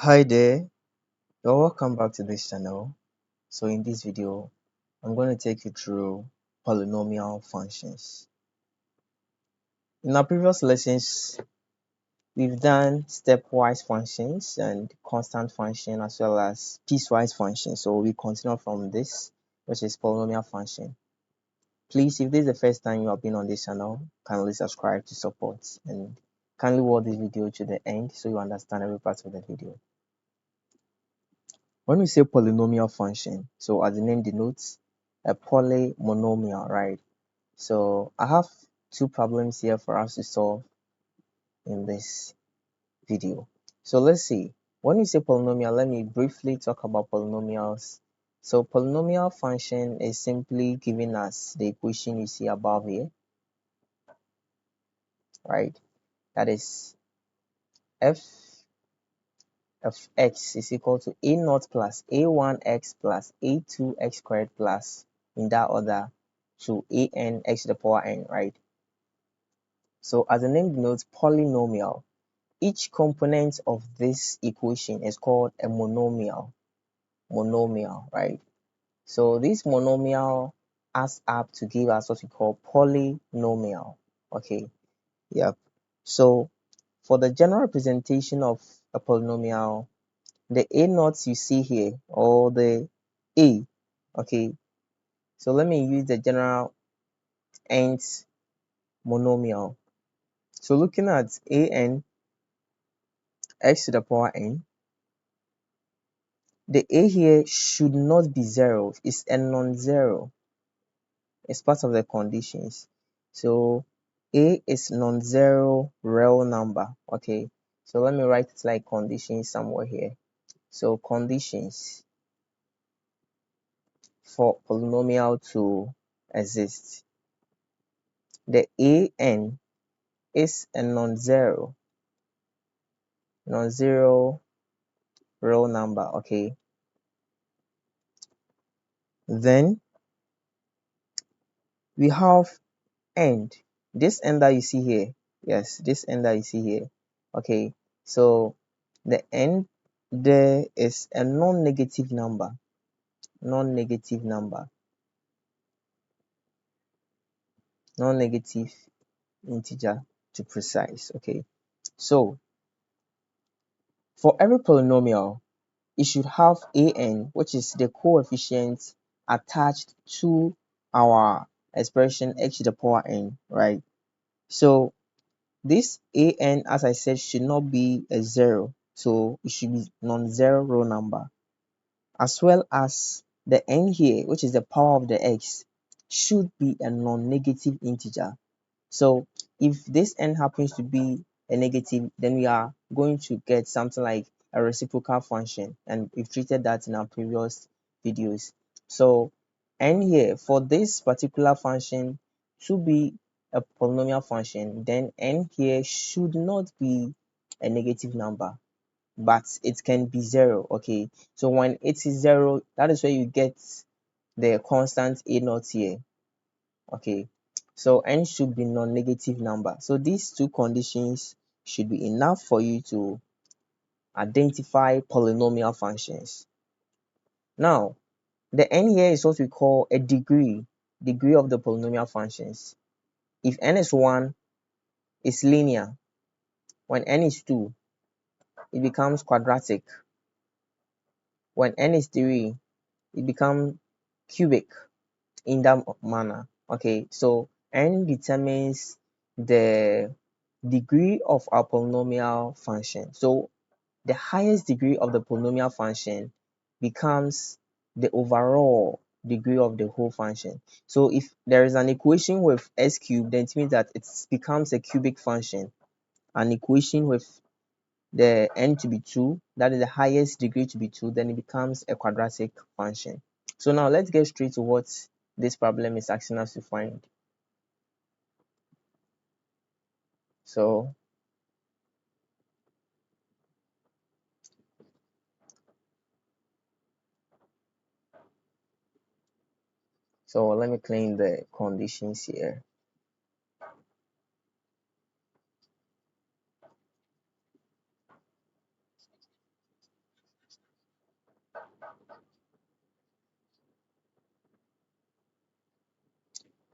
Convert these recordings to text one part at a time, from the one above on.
Hi there, you're welcome back to this channel. So in this video, I'm going to take you through polynomial functions. In our previous lessons, we've done stepwise functions and constant function as well as piecewise functions. So we continue from this, which is polynomial function. Please, if this is the first time you have been on this channel, kindly subscribe to support and kindly watch this video to the end so you understand every part of the video. When we say polynomial function, so as the name denotes, a polynomial, right? So I have two problems here for us to solve in this video. So let's see. When we say polynomial, let me briefly talk about polynomials. So polynomial function is simply giving us the equation you see above here, right? That is f of x is equal to a naught plus a1x plus a2x squared plus, in that order, to an x to the power n, right? So as the name denotes, polynomial, each component of this equation is called a monomial, right? So this monomial adds up to give us what we call polynomial, okay? Yep. So for the general representation of a polynomial, the a naught you see here, or the a, okay, so let me use the general nth monomial. So looking at an x to the power n, the a here should not be 0. It's a non-zero. It's part of the conditions. So a is non-zero real number, okay? So let me write it like conditions somewhere here. So conditions for polynomial to exist. The an is a non-zero real number, okay? Then we have end. This end that you see here, yes, this end that you see here, okay? So the end there is a non-negative number, non-negative integer to precise, okay? So for every polynomial, it should have an, which is the coefficient attached to our expression x to the power n, right? So this an, as I said, should not be a 0, so it should be non-zero real number, as well as the n here, which is the power of the x, should be a non-negative integer. So if this n happens to be a negative, then we are going to get something like a reciprocal function, and we've treated that in our previous videos. So n here, for this particular function to be a polynomial function, then n here should not be a negative number, but it can be 0, okay? So when it is 0, that is where you get the constant a naught here, okay? So n should be non-negative number. So these two conditions should be enough for you to identify polynomial functions. Now, the n here is what we call a degree of the polynomial functions. If n is 1, it's linear. When n is 2, it becomes quadratic. When n is 3, it becomes cubic, in that manner, okay? So n determines the degree of our polynomial function. So the highest degree of the polynomial function becomes the overall degree of the whole function. So if there is an equation with s cubed, then it means that it becomes a cubic function. An equation with the n to be 2, that is the highest degree to be 2, then it becomes a quadratic function. So now let's get straight to what this problem is asking us to find. So let me clean the conditions here.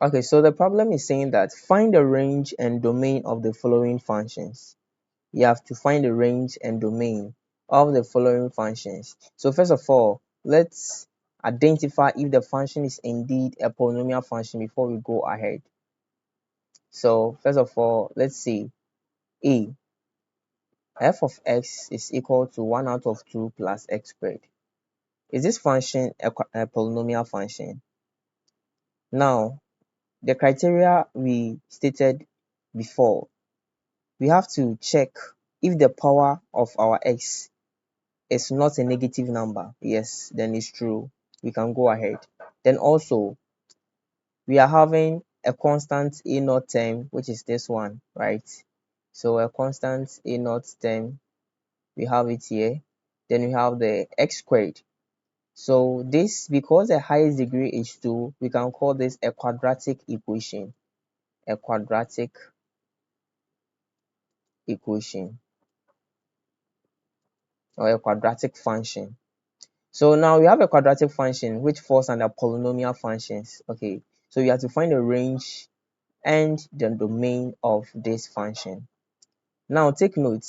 Okay, so the problem is saying that find the range and domain of the following functions. You have to find the range and domain of the following functions. So first of all, let's identify if the function is indeed a polynomial function before we go ahead. So first of all, let's say a f of x is equal to 1 out of 2 plus x squared. Is this function a polynomial function? Now, the criteria we stated before, we have to check if the power of our x is not a negative number. Yes, then it's true. We can go ahead. Then also, we are having a constant a naught term, which is this one, right? So a constant a naught term, we have it here. Then we have the x squared. So this, because the highest degree is 2, we can call this a quadratic equation. A quadratic equation or a quadratic function. So now we have a quadratic function which falls under polynomial functions. Okay, so you have to find the range and the domain of this function. Now take note,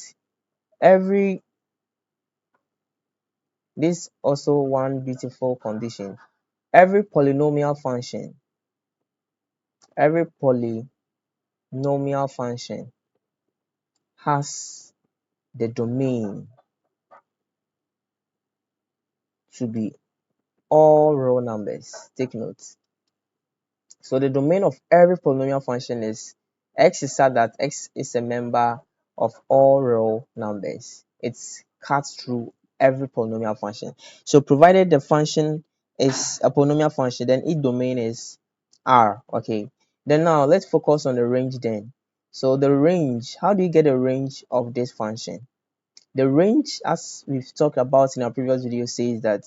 this also one beautiful condition. Every polynomial function has the domain to be all real numbers. Take note. So the domain of every polynomial function is x is such that x is a member of all real numbers. It's cuts through every polynomial function. So provided the function is a polynomial function, then its domain is R. Okay. Then now let's focus on the range then. So the range, how do you get the range of this function? The range, as we've talked about in our previous video, says that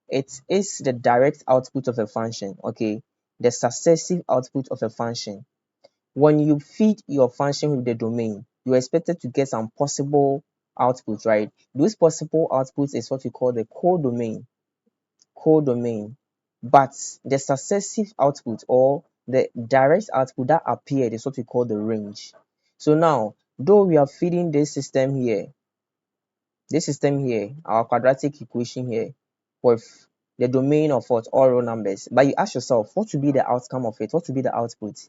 it is the direct output of a function, okay? The successive output of a function. When you feed your function with the domain, you're expected to get some possible outputs, right? Those possible outputs is what we call the codomain. Codomain. But the successive output or the direct output that appeared is what we call the range. So now, though we are feeding this system here, our quadratic equation here, with the domain of what all real numbers, but you ask yourself, what will be the outcome of it? What will be the output?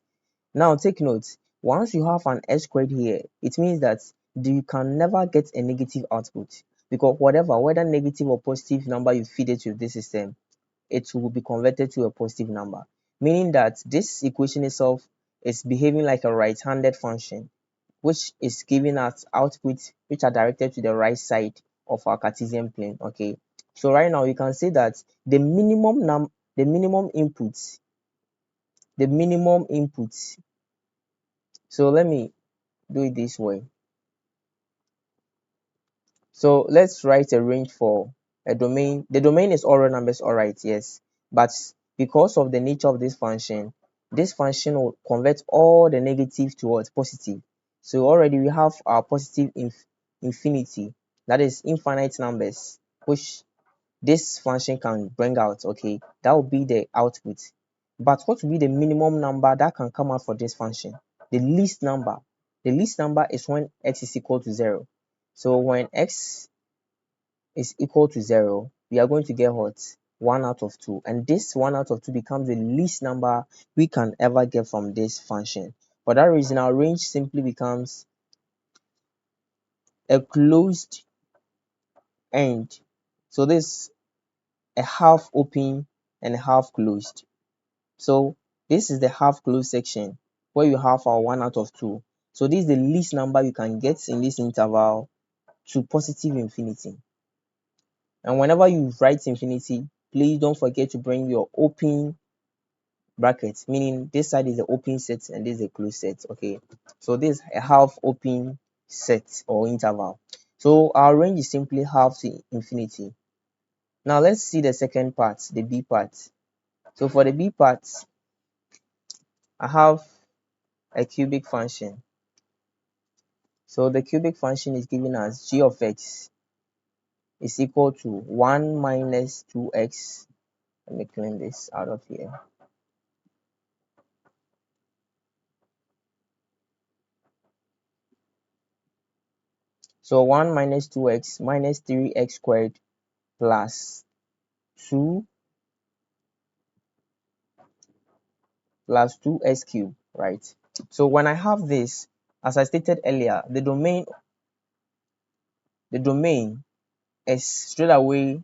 Now take note, once you have an x squared here, it means that you can never get a negative output, because whether negative or positive number you feed it with this system, it will be converted to a positive number, meaning that this equation itself is behaving like a right-handed function, which is giving us outputs which are directed to the right side of our Cartesian plane. Okay, so right now you can say that the minimum inputs, so let me do it this way. So let's write a range for a domain. The domain is all real numbers, all right, yes, but because of the nature of this function will convert all the negative towards positive. So already we have our positive infinity, that is infinite numbers, which this function can bring out. Okay, that will be the output. But what will be the minimum number that can come out for this function? The least number. The least number is when x is equal to 0. So when x is equal to 0, we are going to get what? 1 out of 2. And this 1 out of 2 becomes the least number we can ever get from this function. For that reason, our range simply becomes a closed end. So this a half open and a half closed. So this is the half closed section where you have our 1 out of 2. So this is the least number you can get in this interval to positive infinity. And whenever you write infinity, please don't forget to bring your open brackets, meaning this side is the open set and this is a closed set. Okay, so this is a half open set or interval. So our range is simply half to infinity. Now let's see the second part, the b part. So for the b part, I have a cubic function. So the cubic function is giving us g of x is equal to 1 minus 2x. Let me clean this out of here. So 1 minus 2x minus 3x squared plus 2 plus 2x cubed, right? So when I have this, as I stated earlier, the domain is straight away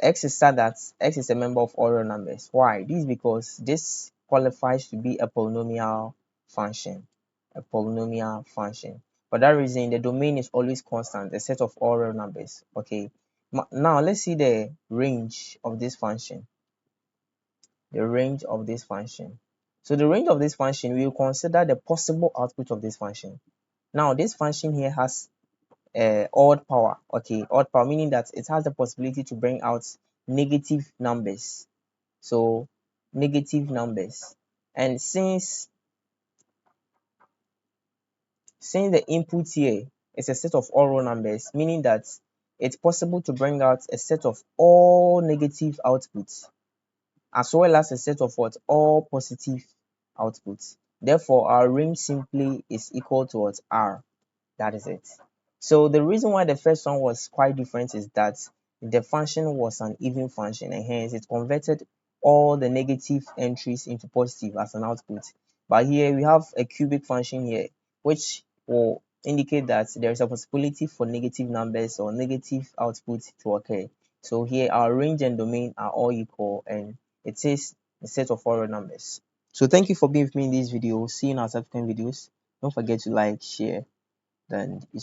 x is such that x is a member of all real numbers. Why? This is because this qualifies to be a polynomial function. A polynomial function. For that reason, the domain is always constant, a set of all real numbers. Okay. Now let's see the range of this function. The range of this function. So the range of this function, we will consider the possible output of this function. Now this function here has odd power. Okay, odd power meaning that it has the possibility to bring out negative numbers. So negative numbers. And since the input here is a set of all real numbers, meaning that it's possible to bring out a set of all negative outputs as well as a set of what? All positive outputs. Therefore, our range simply is equal to what? R. That is it. So the reason why the first one was quite different is that the function was an even function and hence it converted all the negative entries into positive as an output. But here we have a cubic function here which will indicate that there is a possibility for negative numbers or negative output to occur. So here our range and domain are all equal and it is a set of all real numbers. So thank you for being with me in this video. See you in our subsequent videos. Don't forget to like, share, then you